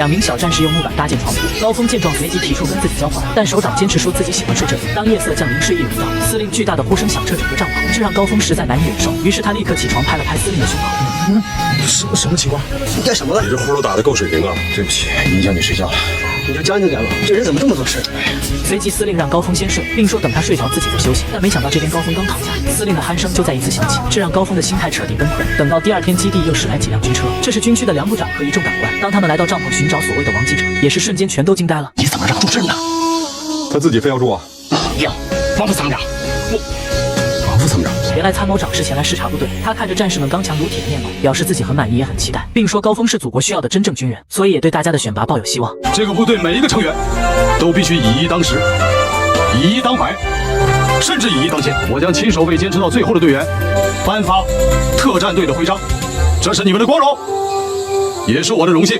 2名小战士用木板搭建床铺，高峰见状随即提出跟自己交换，但首长坚持说自己喜欢睡这里。当夜色降临，睡意临到，司令巨大的呼声响彻整个帐篷，这让高峰实在难以忍受。于是他立刻起床，拍了拍司令的胸口。什么情况？你干什么了？你这呼噜打得够水平啊！对不起，影响你睡觉了。你就将就点吧，这人怎么这么多事？随即司令让高峰先睡，并说等他睡着自己再休息。但没想到这边高峰刚躺下，司令的鼾声就再一次响起，这让高峰的心态彻底崩溃。等到第2天，基地又驶来几辆军车，这是军区的梁部长和一众长官。当他们来到帐篷寻找所谓的王记者，也是瞬间全都惊呆了。你怎么让住这呢？他自己非要住啊？要，王副参谋长，王副参谋长。原来参谋长是前来视察部队，他看着战士们刚强如铁的面貌，表示自己很满意也很期待，并说高峰是祖国需要的真正军人，所以也对大家的选拔抱有希望。这个部队每一个成员都必须以一当十，以一当百，甚至以一当千。我将亲手为坚持到最后的队员颁发特战队的徽章，这是你们的光荣，也是我的荣幸。